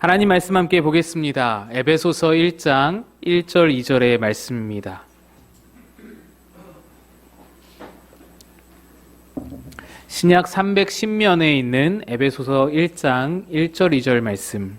하나님 말씀 함께 보겠습니다. 에베소서 1장 1절 2절의 말씀입니다. 신약 310면에 있는 에베소서 1장 1절 2절 말씀.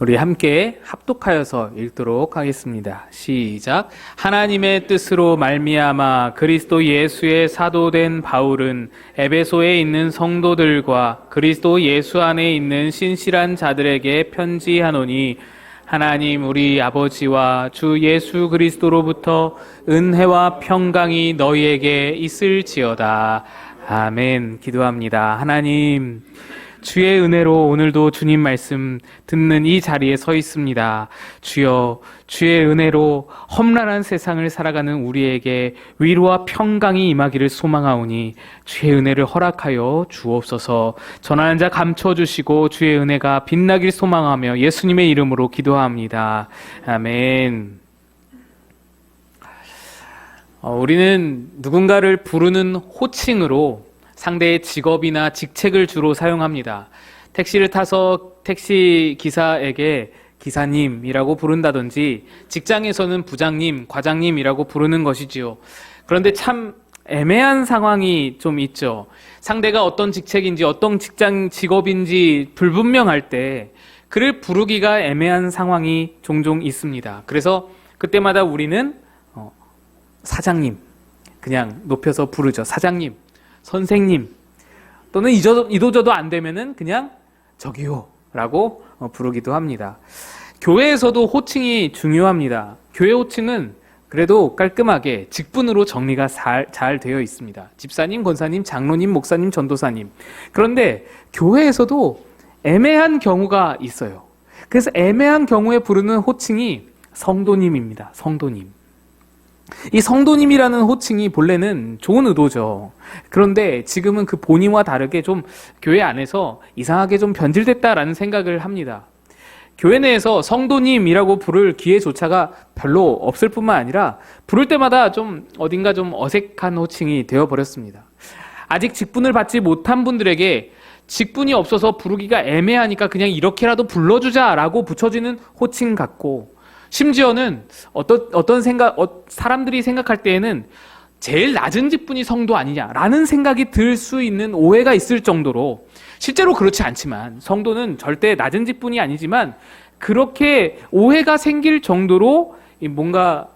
우리 함께 합독하여서 읽도록 하겠습니다. 시작. 하나님의 뜻으로 말미암아 그리스도 예수의 사도된 바울은 에베소에 있는 성도들과 그리스도 예수 안에 있는 신실한 자들에게 편지하노니 하나님 우리 아버지와 주 예수 그리스도로부터 은혜와 평강이 너희에게 있을지어다. 아멘. 기도합니다. 하나님, 주의 은혜로 오늘도 주님 말씀 듣는 이 자리에 서 있습니다. 주여, 주의 은혜로 험난한 세상을 살아가는 우리에게 위로와 평강이 임하기를 소망하오니 주의 은혜를 허락하여 주옵소서. 전하는 자 감춰주시고 주의 은혜가 빛나길 소망하며 예수님의 이름으로 기도합니다. 아멘. 우리는 누군가를 부르는 호칭으로 상대의 직업이나 직책을 주로 사용합니다. 택시를 타서 택시 기사에게 기사님이라고 부른다든지 직장에서는 부장님, 과장님이라고 부르는 것이지요. 그런데 참 애매한 상황이 좀 있죠. 상대가 어떤 직책인지 어떤 직업인지 불분명할 때 그를 부르기가 애매한 상황이 종종 있습니다. 그래서 그때마다 우리는 사장님, 그냥 높여서 부르죠. 사장님, 선생님, 또는 이도저도 안 되면은 그냥 저기요 라고 부르기도 합니다. 교회에서도 호칭이 중요합니다. 교회 호칭은 그래도 깔끔하게 직분으로 정리가 잘 되어 있습니다. 집사님, 권사님, 장로님, 목사님, 전도사님. 그런데 교회에서도 애매한 경우가 있어요. 그래서 애매한 경우에 부르는 호칭이 성도님입니다. 성도님. 이 성도님이라는 호칭이 본래는 좋은 의도죠. 그런데 지금은 그 본의와 다르게 좀 교회 안에서 이상하게 좀 변질됐다라는 생각을 합니다. 교회 내에서 성도님이라고 부를 기회조차가 별로 없을 뿐만 아니라 부를 때마다 좀 어딘가 좀 어색한 호칭이 되어버렸습니다. 아직 직분을 받지 못한 분들에게 직분이 없어서 부르기가 애매하니까 그냥 이렇게라도 불러주자라고 붙여지는 호칭 같고, 심지어는 사람들이 생각할 때에는 제일 낮은 직분이 성도 아니냐라는 생각이 들 수 있는 오해가 있을 정도로, 실제로 그렇지 않지만 성도는 절대 낮은 직분이 아니지만 그렇게 오해가 생길 정도로 뭔가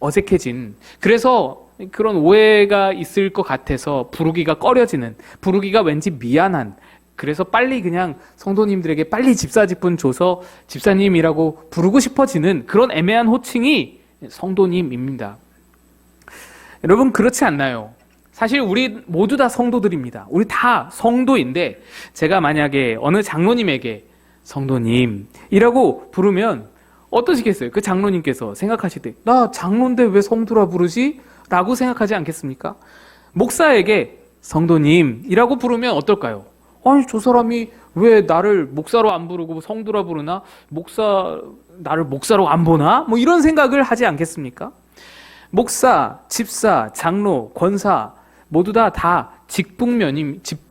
어색해진, 그래서 그런 오해가 있을 것 같아서 부르기가 꺼려지는, 부르기가 왠지 미안한, 그래서 빨리 그냥 성도님들에게 빨리 집사 직분 줘서 집사님이라고 부르고 싶어지는 그런 애매한 호칭이 성도님입니다. 여러분, 그렇지 않나요? 사실 우리 모두 다 성도들입니다. 우리 다 성도인데 제가 만약에 어느 장로님에게 성도님이라고 부르면 어떠시겠어요? 그 장로님께서 생각하실 때 나 장로인데 왜 성도라 부르지? 라고 생각하지 않겠습니까? 목사에게 성도님이라고 부르면 어떨까요? 아니, 저 사람이 왜 나를 목사로 안 부르고 성도라 부르나? 나를 목사로 안 보나? 뭐 이런 생각을 하지 않겠습니까? 목사, 집사, 장로, 권사 모두 다 직분명입니다.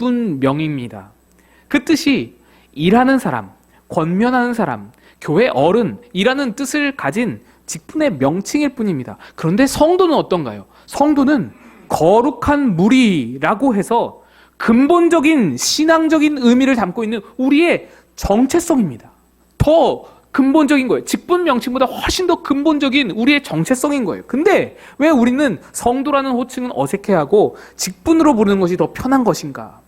그 뜻이 일하는 사람, 권면하는 사람, 교회 어른이라는 뜻을 가진 직분의 명칭일 뿐입니다. 그런데 성도는 어떤가요? 성도는 거룩한 무리라고 해서 근본적인 신앙적인 의미를 담고 있는 우리의 정체성입니다. 더 근본적인 거예요. 직분 명칭보다 훨씬 더 근본적인 우리의 정체성인 거예요. 근데 왜 우리는 성도라는 호칭은 어색해하고 직분으로 부르는 것이 더 편한 것인가?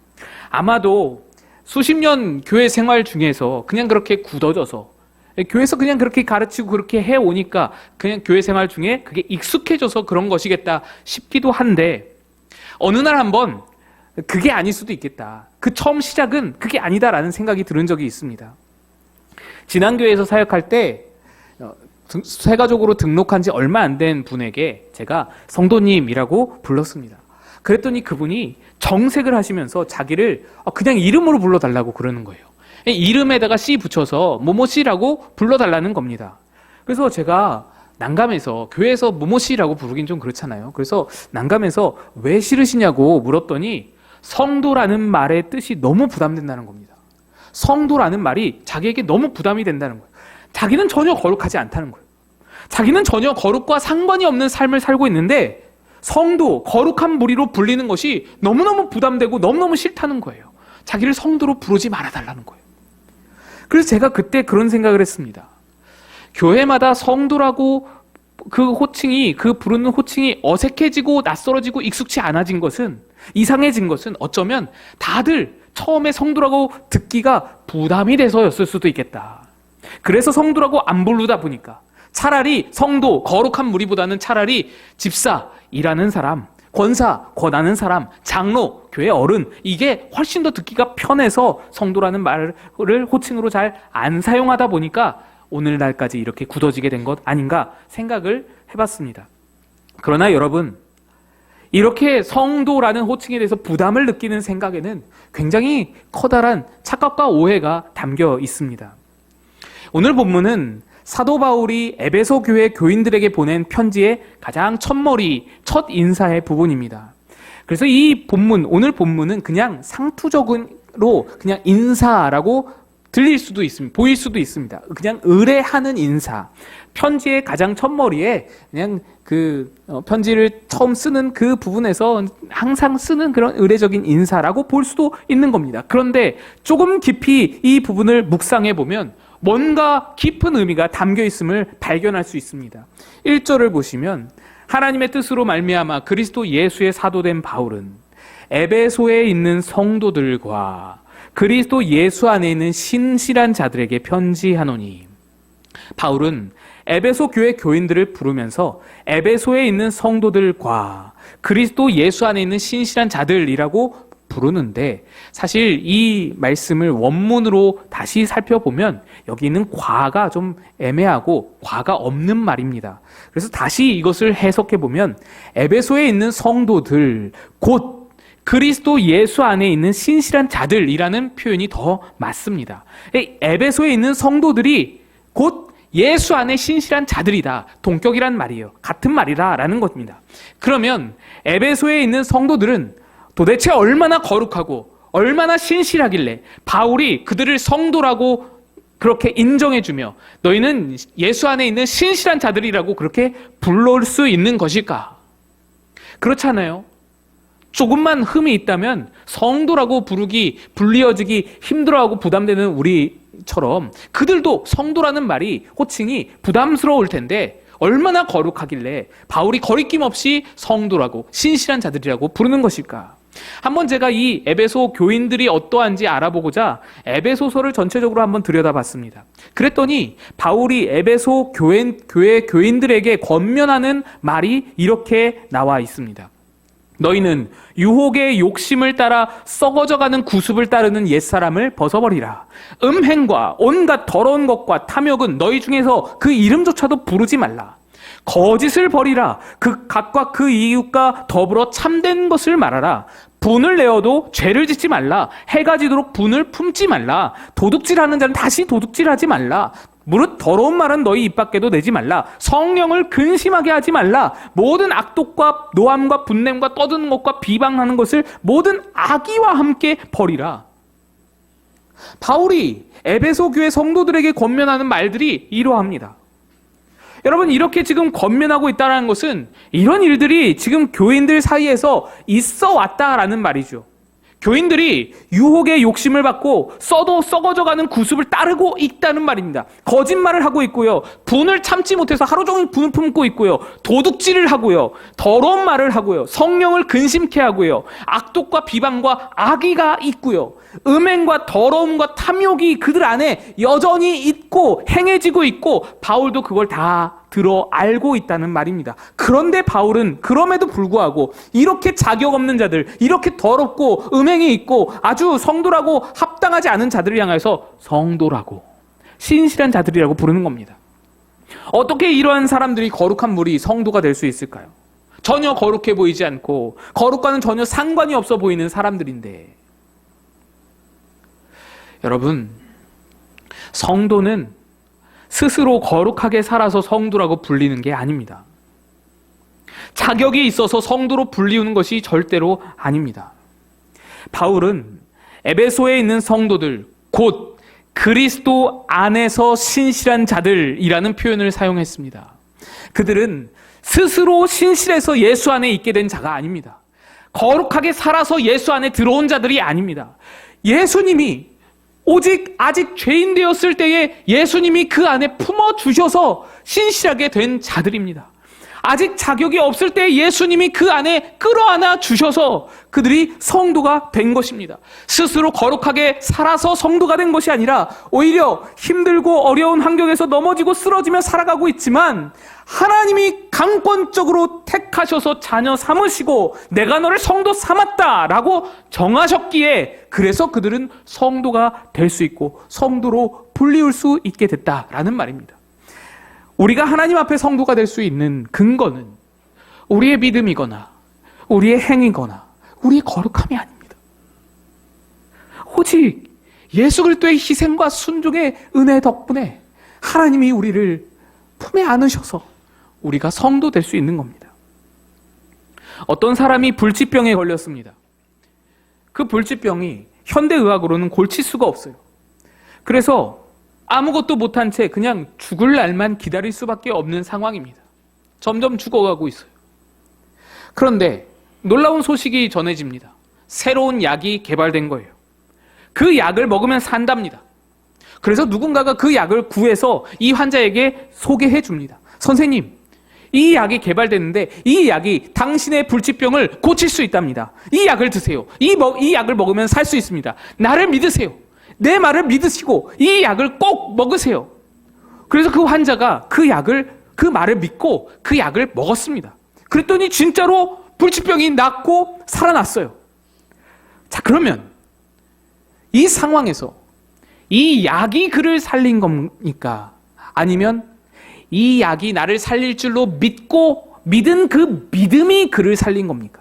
아마도 수십 년 교회 생활 중에서 그냥 그렇게 굳어져서, 교회에서 그냥 그렇게 가르치고 그렇게 해오니까 그냥 교회 생활 중에 그게 익숙해져서 그런 것이겠다 싶기도 한데, 어느 날 한번 그게 아닐 수도 있겠다, 그 처음 시작은 그게 아니다라는 생각이 들은 적이 있습니다. 지난 교회에서 사역할 때 새가족으로 등록한 지 얼마 안 된 분에게 제가 성도님이라고 불렀습니다. 그랬더니 그분이 정색을 하시면서 자기를 그냥 이름으로 불러달라고 그러는 거예요. 이름에다가 씨 붙여서 뭐뭐씨라고 불러달라는 겁니다. 그래서 제가 난감해서, 교회에서 뭐뭐씨라고 부르긴 좀 그렇잖아요. 그래서 난감해서 왜 싫으시냐고 물었더니 성도라는 말의 뜻이 너무 부담된다는 겁니다. 성도라는 말이 자기에게 너무 부담이 된다는 거예요. 자기는 전혀 거룩하지 않다는 거예요. 자기는 전혀 거룩과 상관이 없는 삶을 살고 있는데 성도, 거룩한 무리로 불리는 것이 너무너무 부담되고 너무너무 싫다는 거예요. 자기를 성도로 부르지 말아달라는 거예요. 그래서 제가 그때 그런 생각을 했습니다. 교회마다 성도라고 그 부르는 호칭이 어색해지고 낯설어지고 익숙치 않아진 것은, 이상해진 것은 어쩌면 다들 처음에 성도라고 듣기가 부담이 돼서였을 수도 있겠다. 그래서 성도라고 안 부르다 보니까 차라리 성도, 거룩한 무리보다는 차라리 집사, 일하는 사람, 권사, 권하는 사람, 장로, 교회 어른, 이게 훨씬 더 듣기가 편해서 성도라는 말을 호칭으로 잘 안 사용하다 보니까 오늘날까지 이렇게 굳어지게 된 것 아닌가 생각을 해봤습니다. 그러나 여러분, 이렇게 성도라는 호칭에 대해서 부담을 느끼는 생각에는 굉장히 커다란 착각과 오해가 담겨 있습니다. 오늘 본문은 사도 바울이 에베소 교회 교인들에게 보낸 편지의 가장 첫머리, 첫 인사의 부분입니다. 그래서 이 본문, 오늘 본문은 그냥 상투적으로 그냥 인사라고 들릴 수도 있습니다. 보일 수도 있습니다. 그냥 의뢰하는 인사. 편지의 가장 첫머리에 그냥 편지를 처음 쓰는 그 부분에서 항상 쓰는 그런 의례적인 인사라고 볼 수도 있는 겁니다. 그런데 조금 깊이 이 부분을 묵상해 보면 뭔가 깊은 의미가 담겨 있음을 발견할 수 있습니다. 1절을 보시면 하나님의 뜻으로 말미암아 그리스도 예수의 사도된 바울은 에베소에 있는 성도들과 그리스도 예수 안에 있는 신실한 자들에게 편지하노니. 바울은 에베소 교회 교인들을 부르면서 에베소에 있는 성도들과 그리스도 예수 안에 있는 신실한 자들이라고 부르는데, 사실 이 말씀을 원문으로 다시 살펴보면 여기 있는 과가 좀 애매하고 과가 없는 말입니다. 그래서 다시 이것을 해석해 보면 에베소에 있는 성도들 곧 그리스도 예수 안에 있는 신실한 자들이라는 표현이 더 맞습니다. 에베소에 있는 성도들이 곧 예수 안에 신실한 자들이다. 동격이란 말이에요. 같은 말이다라는 겁니다. 그러면 에베소에 있는 성도들은 도대체 얼마나 거룩하고 얼마나 신실하길래 바울이 그들을 성도라고 그렇게 인정해주며 너희는 예수 안에 있는 신실한 자들이라고 그렇게 불러올 수 있는 것일까? 그렇잖아요. 조금만 흠이 있다면 성도라고 불리어지기 힘들어하고 부담되는 우리처럼 그들도 성도라는 말이, 호칭이 부담스러울 텐데 얼마나 거룩하길래 바울이 거리낌 없이 성도라고 신실한 자들이라고 부르는 것일까? 한번 제가 이 에베소 교인들이 어떠한지 알아보고자 에베소서를 전체적으로 한번 들여다봤습니다. 그랬더니 바울이 에베소 교회 교인들에게 권면하는 말이 이렇게 나와 있습니다. 너희는 유혹의 욕심을 따라 썩어져가는 구습을 따르는 옛사람을 벗어버리라. 음행과 온갖 더러운 것과 탐욕은 너희 중에서 그 이름조차도 부르지 말라. 거짓을 버리라. 그 각과 그 이웃과 더불어 참된 것을 말하라. 분을 내어도 죄를 짓지 말라. 해가 지도록 분을 품지 말라. 도둑질하는 자는 다시 도둑질하지 말라. 무릇 더러운 말은 너희 입 밖에도 내지 말라. 성령을 근심하게 하지 말라. 모든 악독과 노함과 분냄과 떠드는 것과 비방하는 것을 모든 악의와 함께 버리라. 바울이 에베소 교회 성도들에게 권면하는 말들이 이러합니다. 여러분, 이렇게 지금 권면하고 있다는 것은 이런 일들이 지금 교인들 사이에서 있어 왔다라는 말이죠. 교인들이 유혹의 욕심을 받고 썩어져가는 구습을 따르고 있다는 말입니다. 거짓말을 하고 있고요. 분을 참지 못해서 하루 종일 분을 품고 있고요. 도둑질을 하고요. 더러운 말을 하고요. 성령을 근심케 하고요. 악독과 비방과 악의가 있고요. 음행과 더러움과 탐욕이 그들 안에 여전히 있고 행해지고 있고 바울도 그걸 다 들어 알고 있다는 말입니다. 그런데 바울은 그럼에도 불구하고 이렇게 자격 없는 자들, 이렇게 더럽고 음행이 있고 아주 성도라고 합당하지 않은 자들을 향해서 성도라고, 신실한 자들이라고 부르는 겁니다. 어떻게 이러한 사람들이 거룩한 무리, 성도가 될 수 있을까요? 전혀 거룩해 보이지 않고 거룩과는 전혀 상관이 없어 보이는 사람들인데, 여러분, 성도는 스스로 거룩하게 살아서 성도라고 불리는 게 아닙니다. 자격이 있어서 성도로 불리우는 것이 절대로 아닙니다. 바울은 에베소에 있는 성도들, 곧 그리스도 안에서 신실한 자들이라는 표현을 사용했습니다. 그들은 스스로 신실해서 예수 안에 있게 된 자가 아닙니다. 거룩하게 살아서 예수 안에 들어온 자들이 아닙니다. 예수님이 오직 아직 죄인 되었을 때에 예수님이 그 안에 품어주셔서 신실하게 된 자들입니다. 아직 자격이 없을 때 예수님이 그 안에 끌어안아 주셔서 그들이 성도가 된 것입니다. 스스로 거룩하게 살아서 성도가 된 것이 아니라 오히려 힘들고 어려운 환경에서 넘어지고 쓰러지며 살아가고 있지만 하나님이 강권적으로 택하셔서 자녀 삼으시고 내가 너를 성도 삼았다라고 정하셨기에 그래서 그들은 성도가 될 수 있고 성도로 불리울 수 있게 됐다라는 말입니다. 우리가 하나님 앞에 성도가 될 수 있는 근거는 우리의 믿음이거나 우리의 행위거나 우리의 거룩함이 아닙니다. 오직 예수 그리스도의 희생과 순종의 은혜 덕분에 하나님이 우리를 품에 안으셔서 우리가 성도 될 수 있는 겁니다. 어떤 사람이 불치병에 걸렸습니다. 그 불치병이 현대의학으로는 고칠 수가 없어요. 그래서 아무것도 못한 채 그냥 죽을 날만 기다릴 수밖에 없는 상황입니다. 점점 죽어가고 있어요. 그런데 놀라운 소식이 전해집니다. 새로운 약이 개발된 거예요. 그 약을 먹으면 산답니다. 그래서 누군가가 그 약을 구해서 이 환자에게 소개해 줍니다. 선생님, 이 약이 개발됐는데 이 약이 당신의 불치병을 고칠 수 있답니다. 이 약을 드세요. 이 약을 먹으면 살 수 있습니다. 나를 믿으세요. 내 말을 믿으시고 이 약을 꼭 먹으세요. 그래서 그 환자가 그 말을 믿고 그 약을 먹었습니다. 그랬더니 진짜로 불치병이 낫고 살아났어요. 자, 그러면 이 상황에서 이 약이 그를 살린 겁니까? 아니면 이 약이 나를 살릴 줄로 믿고 믿은 그 믿음이 그를 살린 겁니까?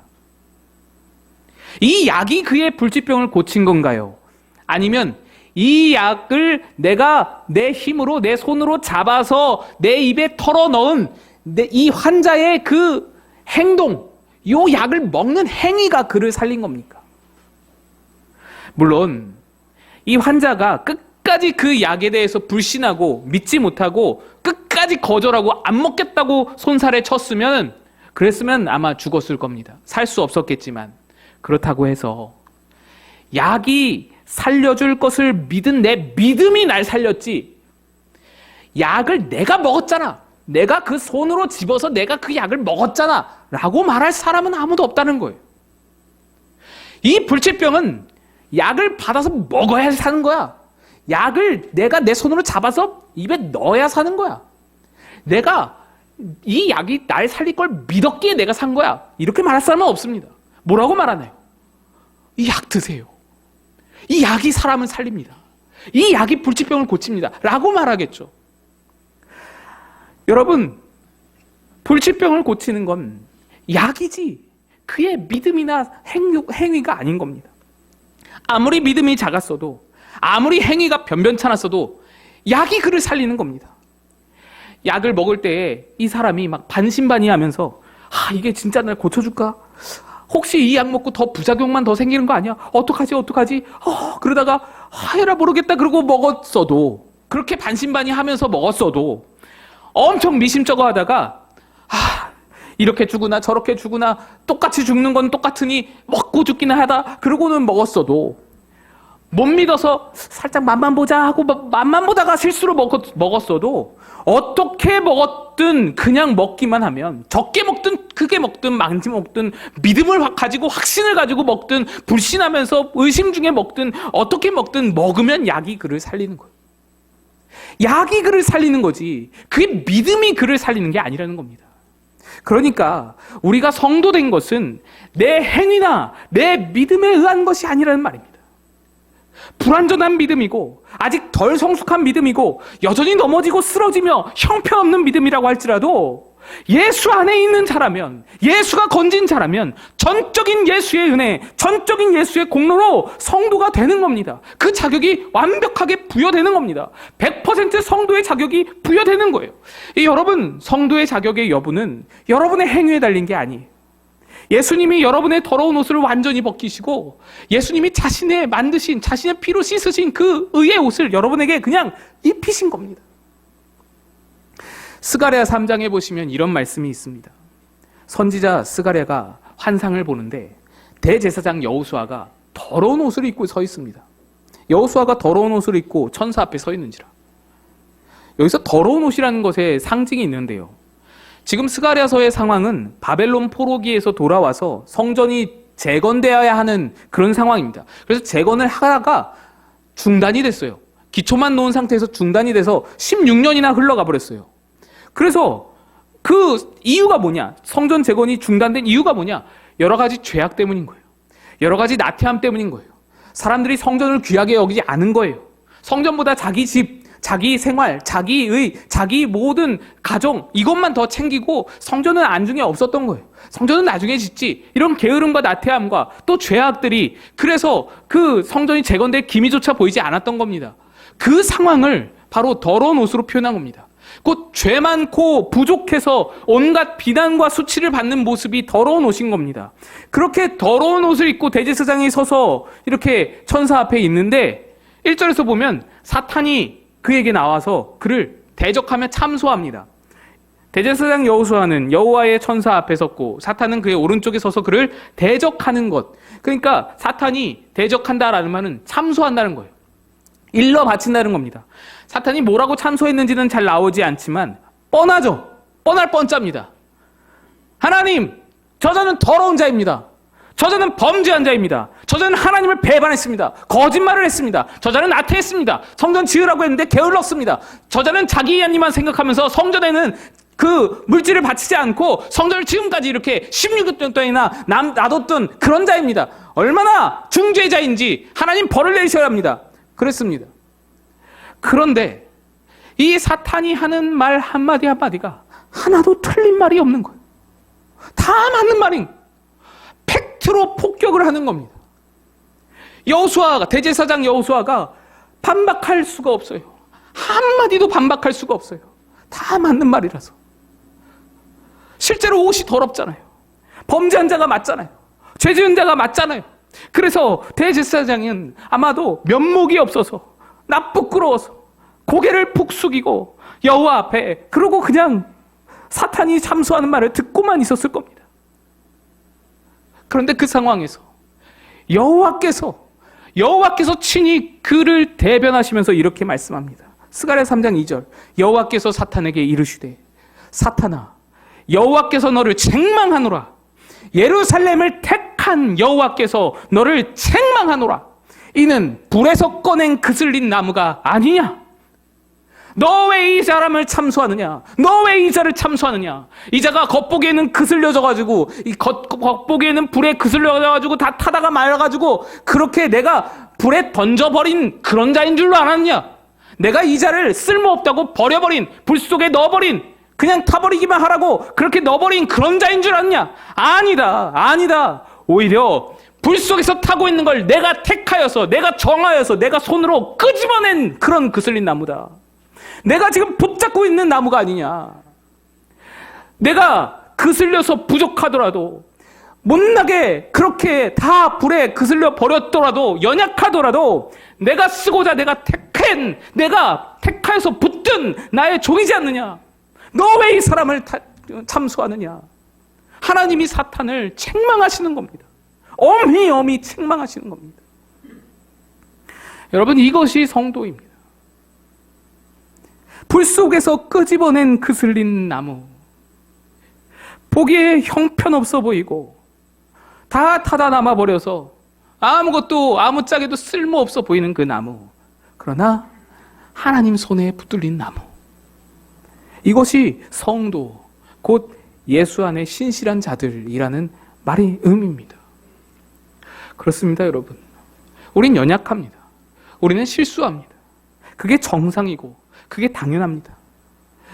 이 약이 그의 불치병을 고친 건가요? 아니면 이 약을 내가 내 힘으로 내 손으로 잡아서 내 입에 털어 넣은 이 환자의 그 행동, 이 약을 먹는 행위가 그를 살린 겁니까? 물론 이 환자가 끝까지 그 약에 대해서 불신하고 믿지 못하고 끝까지 거절하고 안 먹겠다고 손살에 쳤으면 그랬으면 아마 죽었을 겁니다. 살 수 없었겠지만 그렇다고 해서 약이 살려줄 것을 믿은 내 믿음이 날 살렸지 약을 내가 먹었잖아, 내가 그 손으로 집어서 내가 그 약을 먹었잖아 라고 말할 사람은 아무도 없다는 거예요. 이 불치병은 약을 받아서 먹어야 사는 거야. 약을 내가 내 손으로 잡아서 입에 넣어야 사는 거야. 내가 이 약이 날 살릴 걸 믿었기에 내가 산 거야. 이렇게 말할 사람은 없습니다. 뭐라고 말하나요? 이 약 드세요. 이 약이 사람을 살립니다. 이 약이 불치병을 고칩니다. 라고 말하겠죠. 여러분, 불치병을 고치는 건 약이지 그의 믿음이나 행위가 아닌 겁니다. 아무리 믿음이 작았어도 아무리 행위가 변변찮았어도 약이 그를 살리는 겁니다. 약을 먹을 때에 이 사람이 막 반신반의하면서 이게 진짜 날 고쳐줄까? 혹시 이 약 먹고 더 부작용만 더 생기는 거 아니야? 어떡하지? 그러다가 해라 모르겠다 그러고 먹었어도, 그렇게 반신반의하면서 먹었어도 엄청 미심쩍어 하다가 이렇게 죽으나 저렇게 죽으나 똑같이 죽는 건 똑같으니 먹고 죽기나 하다 그러고는 먹었어도 못 믿어서 살짝 맛만 보자 하고 맛만 보다가 실수로 먹었어도 어떻게 먹었든 그냥 먹기만 하면 적게 먹든 크게 먹든 많이 먹든 믿음을 가지고 확신을 가지고 먹든 불신하면서 의심 중에 먹든 어떻게 먹든 먹으면 약이 그를 살리는 거예요. 약이 그를 살리는 거지 그의 믿음이 그를 살리는 게 아니라는 겁니다. 그러니까 우리가 성도된 것은 내 행위나 내 믿음에 의한 것이 아니라는 말입니다. 불완전한 믿음이고 아직 덜 성숙한 믿음이고 여전히 넘어지고 쓰러지며 형편없는 믿음이라고 할지라도 예수 안에 있는 자라면, 예수가 건진 자라면 전적인 예수의 은혜, 전적인 예수의 공로로 성도가 되는 겁니다. 그 자격이 완벽하게 부여되는 겁니다. 100% 성도의 자격이 부여되는 거예요. 여러분, 성도의 자격의 여부는 여러분의 행위에 달린 게 아니에요. 예수님이 여러분의 더러운 옷을 완전히 벗기시고 예수님이 자신의 만드신, 자신의 피로 씻으신 그 의의 옷을 여러분에게 그냥 입히신 겁니다. 스가랴 3장에 보시면 이런 말씀이 있습니다. 선지자 스가랴가 환상을 보는데 대제사장 여호수아가 더러운 옷을 입고 서 있습니다. 여호수아가 더러운 옷을 입고 천사 앞에 서 있는지라. 여기서 더러운 옷이라는 것에 상징이 있는데요. 지금 스가랴서의 상황은 바벨론 포로기에서 돌아와서 성전이 재건되어야 하는 그런 상황입니다. 그래서 재건을 하다가 중단이 됐어요. 기초만 놓은 상태에서 중단이 돼서 16년이나 흘러가 버렸어요. 그래서 그 이유가 뭐냐? 성전 재건이 중단된 이유가 뭐냐? 여러 가지 죄악 때문인 거예요. 여러 가지 나태함 때문인 거예요. 사람들이 성전을 귀하게 여기지 않은 거예요. 성전보다 자기 집, 자기 생활, 자기 모든 가정 이것만 더 챙기고 성전은 안중에 없었던 거예요. 성전은 나중에 짓지. 이런 게으름과 나태함과 또 죄악들이 그래서 그 성전이 재건될 기미조차 보이지 않았던 겁니다. 그 상황을 바로 더러운 옷으로 표현한 겁니다. 곧 죄 많고 부족해서 온갖 비난과 수치를 받는 모습이 더러운 옷인 겁니다. 그렇게 더러운 옷을 입고 대제사장이 서서 이렇게 천사 앞에 있는데 1절에서 보면 사탄이 그에게 나와서 그를 대적하며 참소합니다. 대제사장 여호수아는 여호와의 천사 앞에 섰고 사탄은 그의 오른쪽에 서서 그를 대적하는 것. 그러니까 사탄이 대적한다라는 말은 참소한다는 거예요. 일러 바친다는 겁니다. 사탄이 뭐라고 참소했는지는 잘 나오지 않지만 뻔하죠. 뻔할 뻔짜입니다. 하나님, 저자는 더러운 자입니다. 저자는 범죄한 자입니다. 저자는 하나님을 배반했습니다. 거짓말을 했습니다. 저자는 나태했습니다. 성전 지으라고 했는데 게을렀습니다. 저자는 자기 이야기만 생각하면서 성전에는 그 물질을 바치지 않고 성전을 지금까지 이렇게 16년 동안이나 놔뒀던 그런 자입니다. 얼마나 중죄자인지 하나님 벌을 내리셔야 합니다. 그랬습니다. 그런데 이 사탄이 하는 말 한마디 한마디가 하나도 틀린 말이 없는 거예요. 다 맞는 말인 거예요. 팩트로 폭격을 하는 겁니다. 여호수아가, 대제사장 여호수아가 반박할 수가 없어요. 한마디도 반박할 수가 없어요. 다 맞는 말이라서. 실제로 옷이 더럽잖아요. 범죄한 자가 맞잖아요. 죄 지은 자가 맞잖아요. 그래서 대제사장은 아마도 면목이 없어서 나 부끄러워서 고개를 푹 숙이고 여호와 앞에 그러고 그냥 사탄이 참소하는 말을 듣고만 있었을 겁니다. 그런데 그 상황에서 여호와께서 친히 그를 대변하시면서 이렇게 말씀합니다. 스가랴 3장 2절 여호와께서 사탄에게 이르시되 사탄아 여호와께서 너를 책망하노라. 예루살렘을 택한 여호와께서 너를 책망하노라. 이는 불에서 꺼낸 그슬린 나무가 아니냐? 너 왜 이 사람을 참소하느냐? 너 왜 이 자를 참소하느냐? 이 자가 겉보기에는 그슬려져가지고 겉보기에는 불에 그슬려져가지고 다 타다가 말아가지고 그렇게 내가 불에 던져버린 그런 자인 줄로 알았냐? 내가 이 자를 쓸모없다고 버려버린, 불 속에 넣어버린, 그냥 타버리기만 하라고 그렇게 넣어버린 그런 자인 줄 아느냐? 아니다. 오히려 불 속에서 타고 있는 걸 내가 택하여서, 내가 정하여서, 내가 손으로 끄집어낸 그런 그슬린 나무다. 내가 지금 붙잡고 있는 나무가 아니냐. 내가 그슬려서 부족하더라도, 못나게 그렇게 다 불에 그슬려 버렸더라도, 연약하더라도 내가 쓰고자 내가 택하여서 붙든 나의 종이지 않느냐. 너 왜 이 사람을 참소하느냐. 하나님이 사탄을 책망하시는 겁니다. 엄히 책망하시는 겁니다. 여러분, 이것이 성도입니다. 불 속에서 끄집어낸 그슬린 나무, 보기에 형편없어 보이고 다 타다 남아버려서 아무것도 아무짝에도 쓸모없어 보이는 그 나무, 그러나 하나님 손에 붙들린 나무, 이것이 성도, 곧 예수 안에 신실한 자들이라는 말의 의미입니다. 그렇습니다, 여러분. 우린 연약합니다. 우리는 실수합니다. 그게 정상이고 그게 당연합니다.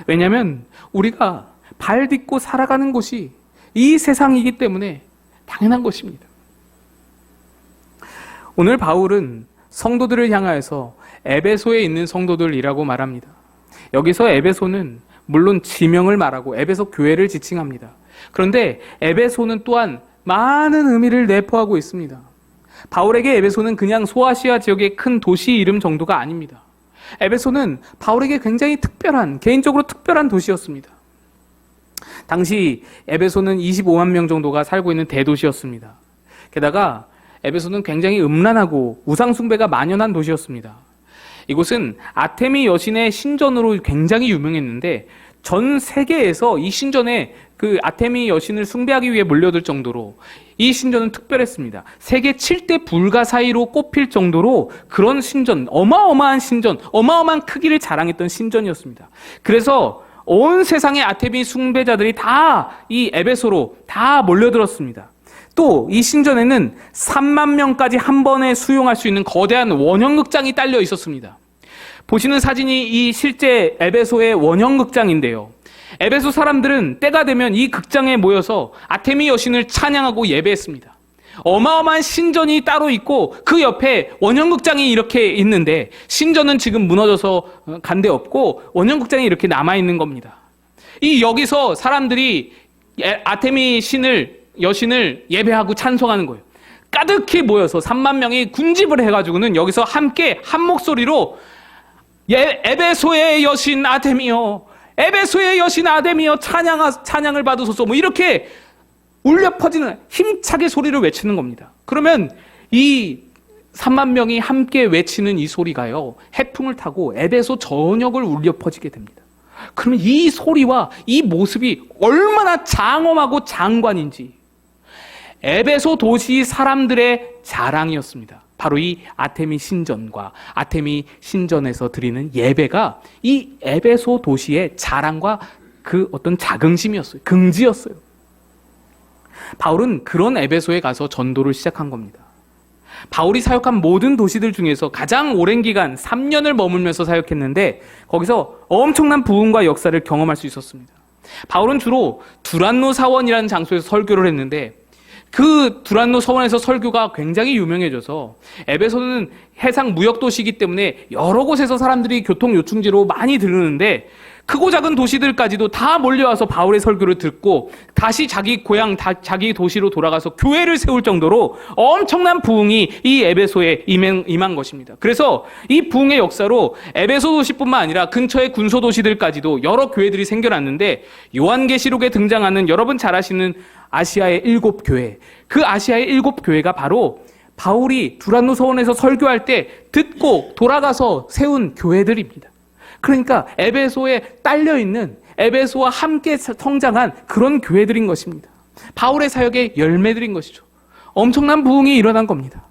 왜냐하면 우리가 발 딛고 살아가는 곳이 이 세상이기 때문에 당연한 것입니다. 오늘 바울은 성도들을 향하여서 에베소에 있는 성도들이라고 말합니다. 여기서 에베소는 물론 지명을 말하고 에베소 교회를 지칭합니다. 그런데 에베소는 또한 많은 의미를 내포하고 있습니다. 바울에게 에베소는 그냥 소아시아 지역의 큰 도시 이름 정도가 아닙니다. 에베소는 바울에게 굉장히 개인적으로 특별한 도시였습니다. 당시 에베소는 25만 명 정도가 살고 있는 대도시였습니다. 게다가 에베소는 굉장히 음란하고 우상숭배가 만연한 도시였습니다. 이곳은 아테미 여신의 신전으로 굉장히 유명했는데 전 세계에서 이 신전에 그 아테미 여신을 숭배하기 위해 몰려들 정도로 이 신전은 특별했습니다. 세계 7대 불가 사이로 꼽힐 정도로 그런 신전, 어마어마한 크기를 자랑했던 신전이었습니다. 그래서 온 세상의 아테미 숭배자들이 다 이 에베소로 다 몰려들었습니다. 또 이 신전에는 3만 명까지 한 번에 수용할 수 있는 거대한 원형극장이 딸려 있었습니다. 보시는 사진이 이 실제 에베소의 원형극장인데요. 에베소 사람들은 때가 되면 이 극장에 모여서 아테미 여신을 찬양하고 예배했습니다. 어마어마한 신전이 따로 있고 그 옆에 원형극장이 이렇게 있는데 신전은 지금 무너져서 간 데 없고 원형극장이 이렇게 남아있는 겁니다. 여기서 사람들이 아테미 여신을 예배하고 찬송하는 거예요. 가득히 모여서 3만 명이 군집을 해가지고는 여기서 함께 한 목소리로 에베소의 여신 아테미여, 에베소의 여신 아테미여 찬양을 받으소서, 뭐 이렇게 울려 퍼지는 힘차게 소리를 외치는 겁니다. 그러면 이 3만 명이 함께 외치는 이 소리가요, 해풍을 타고 에베소 전역을 울려 퍼지게 됩니다. 그러면 이 소리와 이 모습이 얼마나 장엄하고 장관인지 에베소 도시 사람들의 자랑이었습니다. 바로 이 아테미 신전과 아테미 신전에서 드리는 예배가 이 에베소 도시의 자랑과 그 어떤 자긍심이었어요. 긍지였어요. 바울은 그런 에베소에 가서 전도를 시작한 겁니다. 바울이 사역한 모든 도시들 중에서 가장 오랜 기간 3년을 머물면서 사역했는데 거기서 엄청난 부흥과 역사를 경험할 수 있었습니다. 바울은 주로 두란노 사원이라는 장소에서 설교를 했는데 그 두란노 서원에서 설교가 굉장히 유명해져서 에베소는 해상 무역 도시이기 때문에 여러 곳에서 사람들이 교통 요충지로 많이 들르는데 크고 작은 도시들까지도 다 몰려와서 바울의 설교를 듣고 다시 자기 고향, 자기 도시로 돌아가서 교회를 세울 정도로 엄청난 부흥이 이 에베소에 임한 것입니다. 그래서 이 부흥의 역사로 에베소 도시뿐만 아니라 근처의 군소 도시들까지도 여러 교회들이 생겨났는데 요한계시록에 등장하는 여러분 잘 아시는 아시아의 7교회, 그 아시아의 7교회가 바로 바울이 두란노 서원에서 설교할 때 듣고 돌아가서 세운 교회들입니다. 그러니까 에베소에 딸려있는, 에베소와 함께 성장한 그런 교회들인 것입니다. 바울의 사역의 열매들인 것이죠. 엄청난 부흥이 일어난 겁니다.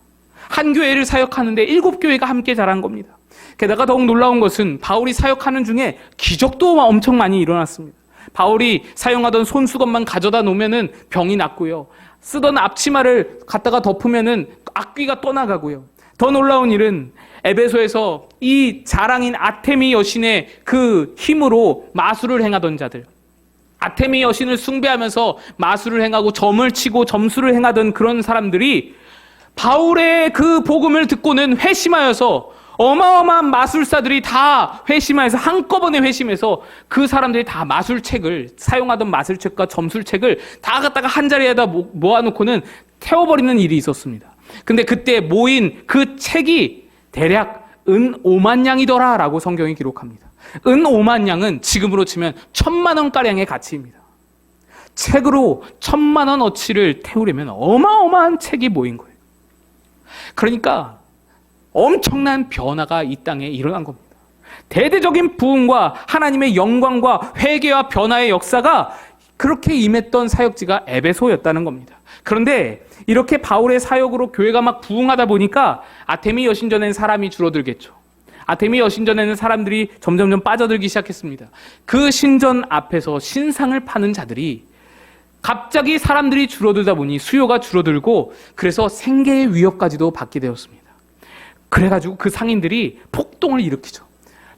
한 교회를 사역하는데 7교회가 함께 자란 겁니다. 게다가 더욱 놀라운 것은 바울이 사역하는 중에 기적도 엄청 많이 일어났습니다. 바울이 사용하던 손수건만 가져다 놓으면은 병이 낫고요. 쓰던 앞치마를 갖다가 덮으면은 악귀가 떠나가고요. 더 놀라운 일은 에베소에서 이 자랑인 아테미 여신의 그 힘으로 마술을 행하던 자들, 아테미 여신을 숭배하면서 마술을 행하고 점을 치고 점수를 행하던 그런 사람들이 바울의 그 복음을 듣고는 회심하여서 어마어마한 마술사들이 다 회심해서 한꺼번에 회심해서 그 사람들이 다 마술책을, 사용하던 마술책과 점술책을 다 갖다가 한 자리에다 모아놓고는 태워버리는 일이 있었습니다. 근데 그때 모인 그 책이 대략 은 5만 양이더라 라고 성경이 기록합니다. 은 5만 양은 지금으로 치면 1,000만 원가량의 가치입니다. 책으로 1,000만 원어치를 태우려면 어마어마한 책이 모인 거예요. 그러니까 엄청난 변화가 이 땅에 일어난 겁니다. 대대적인 부흥과 하나님의 영광과 회개와 변화의 역사가 그렇게 임했던 사역지가 에베소였다는 겁니다. 그런데 이렇게 바울의 사역으로 교회가 막 부흥하다 보니까 아테미 여신전에는 사람이 줄어들겠죠. 아테미 여신전에는 사람들이 점점점 빠져들기 시작했습니다. 그 신전 앞에서 신상을 파는 자들이 갑자기 사람들이 줄어들다 보니 수요가 줄어들고 그래서 생계의 위협까지도 받게 되었습니다. 그래가지고 그 상인들이 폭동을 일으키죠.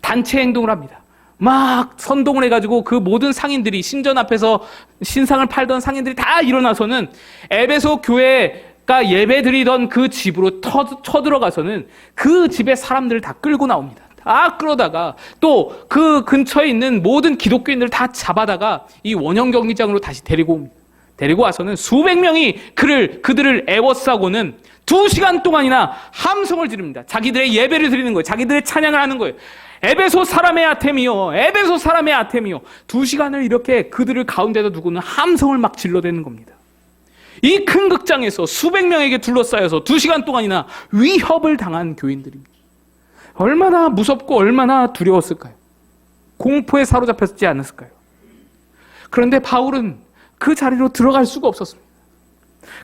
단체 행동을 합니다. 막 선동을 해가지고 그 모든 상인들이, 신전 앞에서 신상을 팔던 상인들이 다 일어나서는 에베소 교회가 예배드리던 그 집으로 쳐들어가서는 그 집의 사람들을 다 끌고 나옵니다. 다 끌어다가 또 그 근처에 있는 모든 기독교인들을 다 잡아다가 이 원형 경기장으로 다시 데리고 옵니다. 데리고 와서는 수백 명이 그들을 애워싸고는 2시간 동안이나 함성을 지릅니다. 자기들의 예배를 드리는 거예요. 자기들의 찬양을 하는 거예요. 에베소 사람의 아테미요, 에베소 사람의 아테미요. 2시간을 이렇게 그들을 가운데다 두고는 함성을 막 질러대는 겁니다. 이 큰 극장에서 수백 명에게 둘러싸여서 2시간 동안이나 위협을 당한 교인들입니다. 얼마나 무섭고 얼마나 두려웠을까요? 공포에 사로잡혔지 않았을까요? 그런데 바울은 그 자리로 들어갈 수가 없었습니다.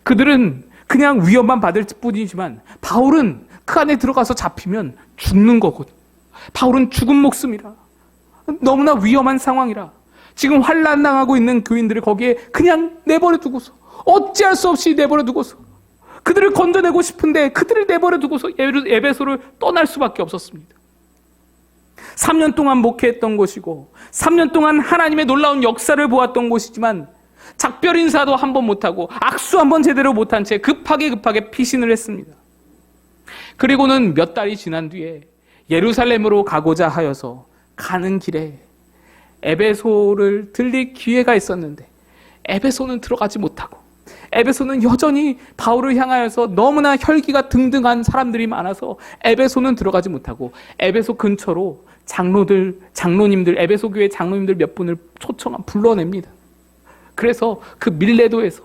그들은 그냥 위협만 받을 뿐이지만 바울은 그 안에 들어가서 잡히면 죽는 거거든요. 바울은 죽은 목숨이라, 너무나 위험한 상황이라, 지금 환난 당하고 있는 교인들을 거기에 그냥 내버려 두고서, 어찌할 수 없이 내버려 두고서, 그들을 건져내고 싶은데 그들을 내버려 두고서 에베소를 떠날 수밖에 없었습니다. 3년 동안 목회했던 곳이고 3년 동안 하나님의 놀라운 역사를 보았던 곳이지만 작별 인사도 한 번 못하고 악수 한 번 제대로 못한 채 급하게 피신을 했습니다. 그리고는 몇 달이 지난 뒤에 예루살렘으로 가고자 하여서 가는 길에 에베소를 들릴 기회가 있었는데 에베소는 들어가지 못하고, 에베소는 여전히 바울을 향하여서 너무나 혈기가 등등한 사람들이 많아서 에베소는 들어가지 못하고 에베소 근처로 장로님들, 에베소 교회 장로님들 몇 분을 불러냅니다. 그래서 그 밀레도에서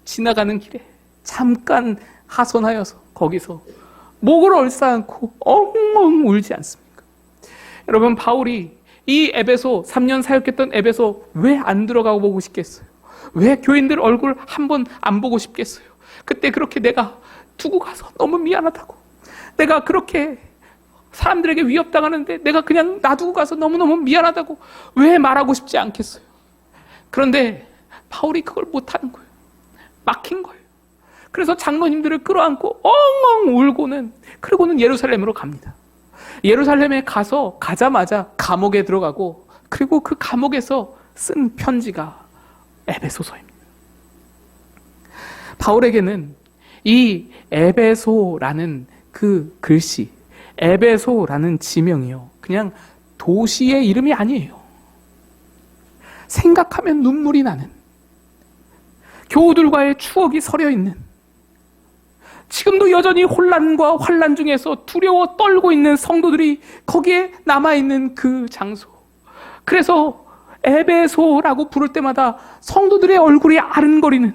지나가는 길에 잠깐 하선하여서 거기서 목을 얽싸안고 엉엉 울지 않습니까? 여러분, 바울이 이 에베소, 3년 사역했던 에베소 왜 안 들어가고 보고 싶겠어요? 왜 교인들 얼굴 한 번 안 보고 싶겠어요? 그때 그렇게 내가 두고 가서 너무 미안하다고, 내가 그렇게 사람들에게 위협당하는데 내가 그냥 놔두고 가서 너무너무 미안하다고 왜 말하고 싶지 않겠어요? 그런데 바울이 그걸 못하는 거예요. 막힌 거예요. 그래서 장로님들을 끌어안고 엉엉 울고는, 그리고는 예루살렘으로 갑니다. 예루살렘에 가자마자 감옥에 들어가고, 그리고 그 감옥에서 쓴 편지가 에베소서입니다. 바울에게는 이 에베소라는 그 글씨, 에베소라는 지명이요, 그냥 도시의 이름이 아니에요. 생각하면 눈물이 나는, 교우들과의 추억이 서려 있는, 지금도 여전히 혼란과 환란 중에서 두려워 떨고 있는 성도들이 거기에 남아있는 그 장소. 그래서 에베소라고 부를 때마다 성도들의 얼굴이 아른거리는,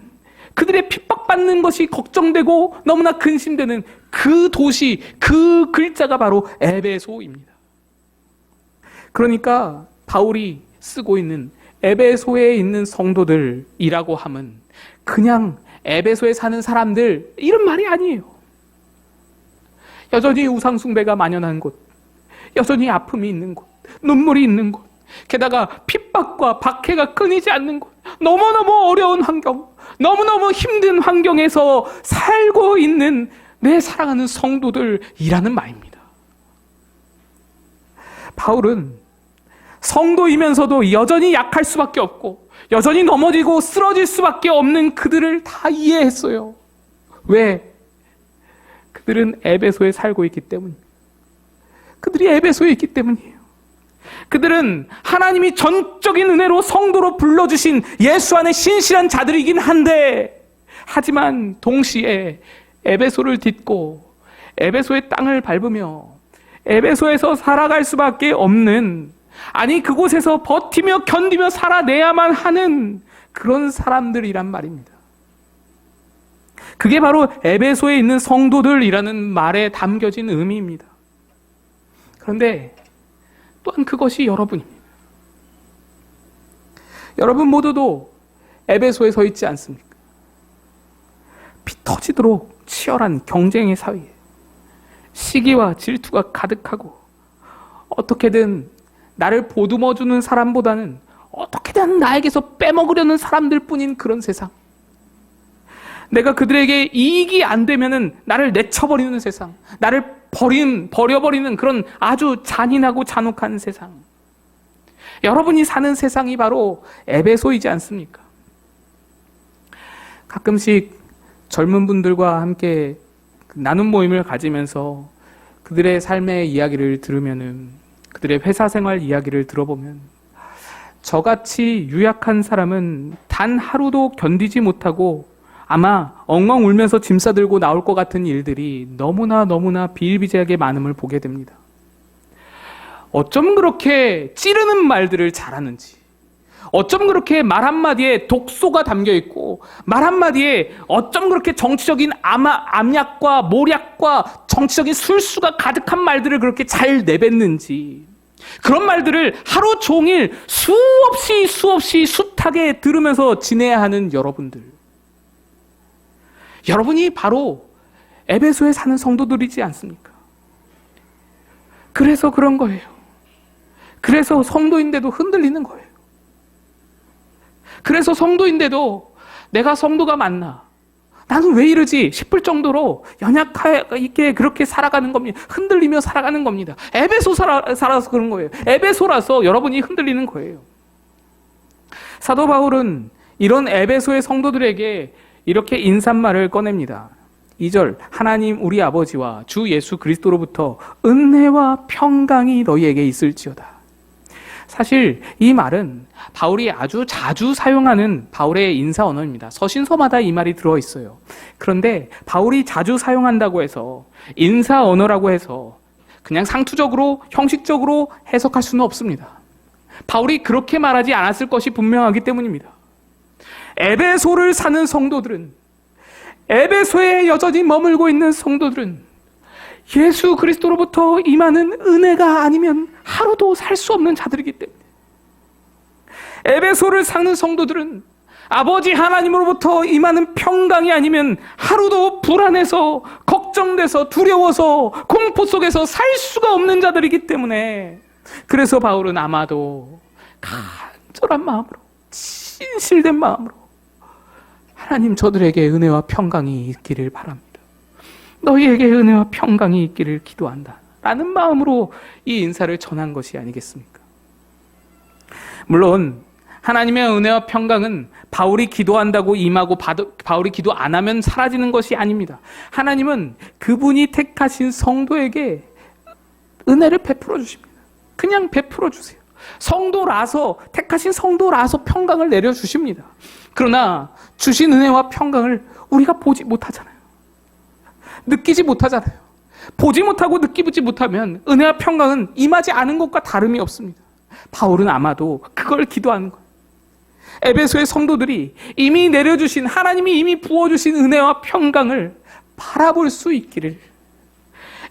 그들의 핍박받는 것이 걱정되고 너무나 근심되는 그 도시, 그 글자가 바로 에베소입니다. 그러니까 바울이 쓰고 있는 에베소에 있는 성도들이라고 함은 그냥 에베소에 사는 사람들 이런 말이 아니에요. 여전히 우상숭배가 만연한 곳, 여전히 아픔이 있는 곳, 눈물이 있는 곳, 게다가 핍박과 박해가 끊이지 않는 곳, 너무너무 어려운 환경, 너무너무 힘든 환경에서 살고 있는 내 사랑하는 성도들이라는 말입니다. 바울은 성도이면서도 여전히 약할 수밖에 없고 여전히 넘어지고 쓰러질 수밖에 없는 그들을 다 이해했어요. 왜? 그들은 에베소에 살고 있기 때문입니다. 그들이 에베소에 있기 때문이에요. 그들은 하나님이 전적인 은혜로 성도로 불러주신 예수 안에 신실한 자들이긴 한데, 하지만 동시에 에베소를 딛고 에베소의 땅을 밟으며 에베소에서 살아갈 수밖에 없는, 아니 그곳에서 버티며 견디며 살아내야만 하는 그런 사람들이란 말입니다. 그게 바로 에베소에 있는 성도들이라는 말에 담겨진 의미입니다. 그런데 또한 그것이 여러분입니다. 여러분 모두도 에베소에 서 있지 않습니까? 피 터지도록 치열한 경쟁의 사이에 시기와 질투가 가득하고, 어떻게든 나를 보듬어주는 사람보다는 어떻게든 나에게서 빼먹으려는 사람들 뿐인 그런 세상, 내가 그들에게 이익이 안 되면은 나를 내쳐버리는 세상, 나를 버려버리는 그런 아주 잔인하고 잔혹한 세상, 여러분이 사는 세상이 바로 에베소이지 않습니까? 가끔씩 젊은 분들과 함께 나눔 모임을 가지면서 그들의 삶의 이야기를 들으면은, 그들의 회사 생활 이야기를 들어보면 저같이 유약한 사람은 단 하루도 견디지 못하고 아마 엉엉 울면서 짐 싸들고 나올 것 같은 일들이 너무나 비일비재하게 많음을 보게 됩니다. 어쩜 그렇게 찌르는 말들을 잘하는지, 어쩜 그렇게 말 한마디에 독소가 담겨 있고 말 한마디에 어쩜 그렇게 정치적인 암약과 모략과 정치적인 술수가 가득한 말들을 그렇게 잘 내뱉는지, 그런 말들을 하루 종일 수없이 숱하게 들으면서 지내야 하는 여러분들, 여러분이 바로 에베소에 사는 성도들이지 않습니까? 그래서 그런 거예요. 그래서 성도인데도 흔들리는 거예요. 그래서 성도인데도 내가 성도가 맞나? 나는 왜 이러지? 싶을 정도로 연약하게 그렇게 살아가는 겁니다. 흔들리며 살아가는 겁니다. 에베소 살아서 그런 거예요. 에베소라서 여러분이 흔들리는 거예요. 사도 바울은 이런 에베소의 성도들에게 이렇게 인사말을 꺼냅니다. 2절, 하나님 우리 아버지와 주 예수 그리스도로부터 은혜와 평강이 너희에게 있을지어다. 사실 이 말은 바울이 아주 자주 사용하는 바울의 인사 언어입니다. 서신서마다 이 말이 들어있어요. 그런데 바울이 자주 사용한다고 해서 인사 언어라고 해서 그냥 상투적으로 형식적으로 해석할 수는 없습니다. 바울이 그렇게 말하지 않았을 것이 분명하기 때문입니다. 에베소를 사는 성도들은, 에베소에 여전히 머물고 있는 성도들은 예수 그리스도로부터 임하는 은혜가 아니면 하루도 살 수 없는 자들이기 때문에, 에베소를 사는 성도들은 아버지 하나님으로부터 임하는 평강이 아니면 하루도 불안해서 걱정돼서 두려워서 공포 속에서 살 수가 없는 자들이기 때문에, 그래서 바울은 아마도 간절한 마음으로, 진실된 마음으로 하나님 저들에게 은혜와 평강이 있기를 바랍니다. 너희에게 은혜와 평강이 있기를 기도한다 라는 마음으로 이 인사를 전한 것이 아니겠습니까? 물론 하나님의 은혜와 평강은 바울이 기도한다고 임하고 바울이 기도 안 하면 사라지는 것이 아닙니다. 하나님은 그분이 택하신 성도에게 은혜를 베풀어 주십니다. 그냥 베풀어 주세요. 성도라서, 택하신 성도라서 평강을 내려주십니다. 그러나 주신 은혜와 평강을 우리가 보지 못하잖아요. 느끼지 못하잖아요. 보지 못하고 느끼지 못하면 은혜와 평강은 임하지 않은 것과 다름이 없습니다. 바울은 아마도 그걸 기도하는 거예요. 에베소의 성도들이 이미 내려주신, 하나님이 이미 부어주신 은혜와 평강을 바라볼 수 있기를,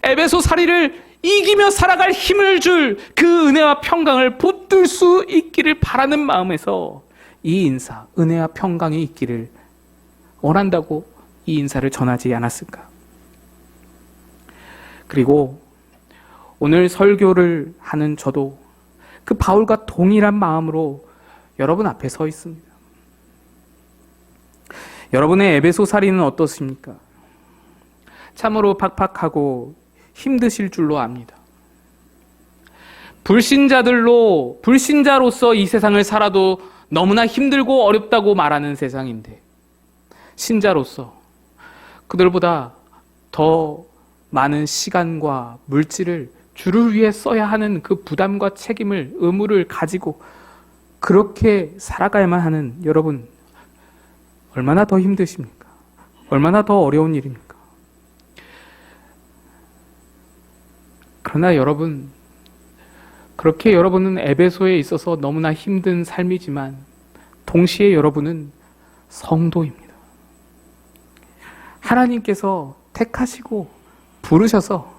에베소 사리를 이기며 살아갈 힘을 줄 그 은혜와 평강을 붙들 수 있기를 바라는 마음에서 이 인사, 은혜와 평강이 있기를 원한다고 이 인사를 전하지 않았을까? 그리고 오늘 설교를 하는 저도 그 바울과 동일한 마음으로 여러분 앞에 서 있습니다. 여러분의 에베소 살이는 어떻습니까? 참으로 팍팍하고 힘드실 줄로 압니다. 불신자로서 이 세상을 살아도 너무나 힘들고 어렵다고 말하는 세상인데, 신자로서 그들보다 더 많은 시간과 물질을 주를 위해 써야 하는 그 부담과 책임을, 의무를 가지고 그렇게 살아가야만 하는 여러분, 얼마나 더 힘드십니까? 얼마나 더 어려운 일입니까? 그러나 여러분, 그렇게 여러분은 에베소에 있어서 너무나 힘든 삶이지만 동시에 여러분은 성도입니다. 하나님께서 택하시고 부르셔서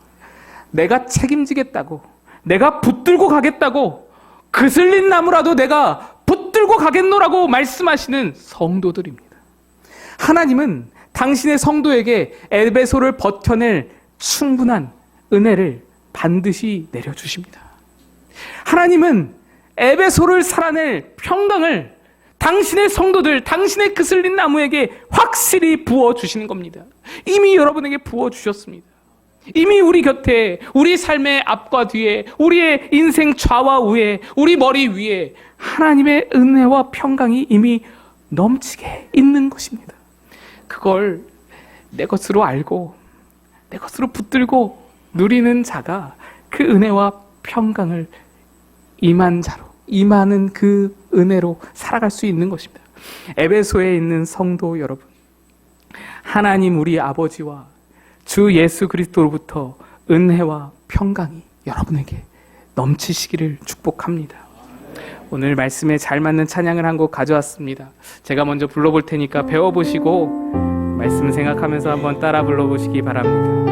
내가 책임지겠다고, 내가 붙들고 가겠다고, 그슬린 나무라도 내가 붙들고 가겠노라고 말씀하시는 성도들입니다. 하나님은 당신의 성도에게 에베소를 버텨낼 충분한 은혜를 반드시 내려주십니다. 하나님은 에베소를 살아낼 평강을 당신의 성도들, 당신의 그슬린 나무에게 확실히 부어주시는 겁니다. 이미 여러분에게 부어주셨습니다. 이미 우리 곁에, 우리 삶의 앞과 뒤에, 우리의 인생 좌와 우에, 우리 머리 위에 하나님의 은혜와 평강이 이미 넘치게 있는 것입니다. 그걸 내 것으로 알고 내 것으로 붙들고 누리는 자가 그 은혜와 평강을 임한 자로, 임하는 그 은혜로 살아갈 수 있는 것입니다. 에베소에 있는 성도 여러분, 하나님 우리 아버지와 주 예수 그리스도로부터 은혜와 평강이 여러분에게 넘치시기를 축복합니다. 오늘 말씀에 잘 맞는 찬양을 한 곡 가져왔습니다. 제가 먼저 불러볼 테니까 배워보시고 말씀 생각하면서 한번 따라 불러보시기 바랍니다.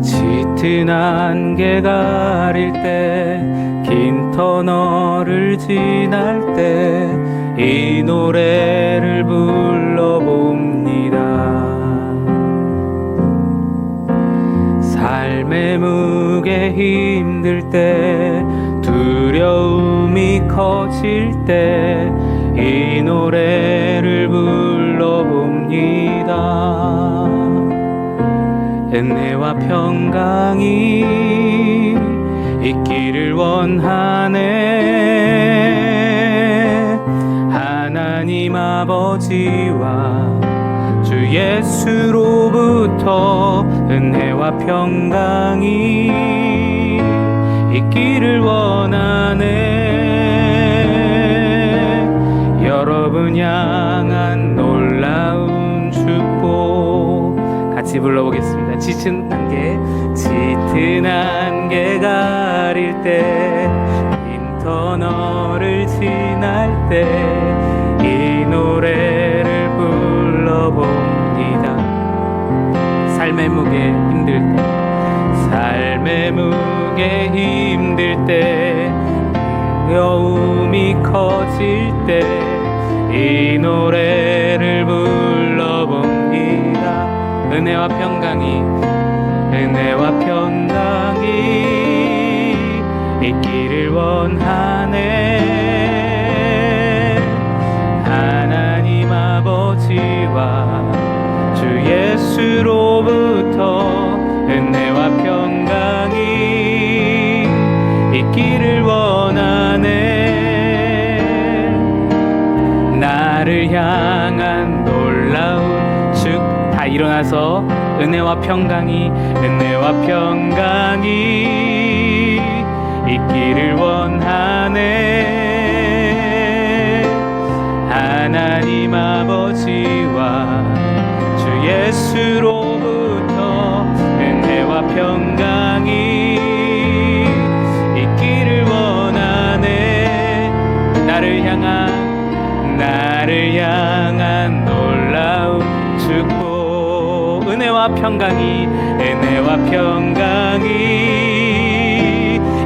짙은 안개 가릴 때, 긴 터널을 지날 때 이 노래를 불러봅니다. 삶의 무게 힘들 때, 두려움이 커질 때 이 노래를 불러봅니다. 은혜와 평강이 있기를 원하네. 하나님 아버지와 주 예수로부터 은혜와 평강이 있기를 원하네. 여러분 향한 놀라운 축복 같이 불러보겠습니다. 짙은 안개 가릴 때, 긴 터널을 지날 때 이 노래를 불러봅니다. 삶의 무게 힘들 때, 두려움이 커질 때 이 노래를 불러봅니다. 은혜와 평강이 있기를 원하네. 하나님 아버지와 주 예수로부터 은혜와 평강이 있기를 원하네. 나를 향한 놀라운 다 일어나서 은혜와 평강이 있기를 원하네. 하나님 아버지와 주 예수로부터 은혜와 평강이 있기를 원하네. 나를 향한 놀라운 축복. 은혜와 평강이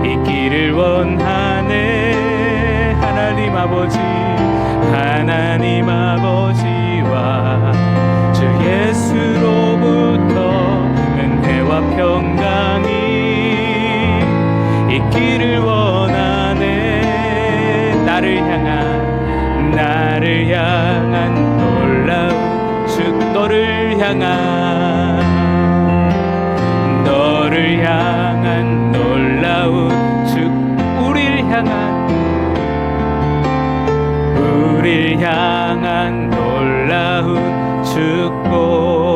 있기를 원하네. 하나님 아버지와 주 예수로부터 은혜와 평강이 있기를 원하네. 나를 향한 놀라운 너를 향한 놀라운 우릴 향한 놀라운 축복.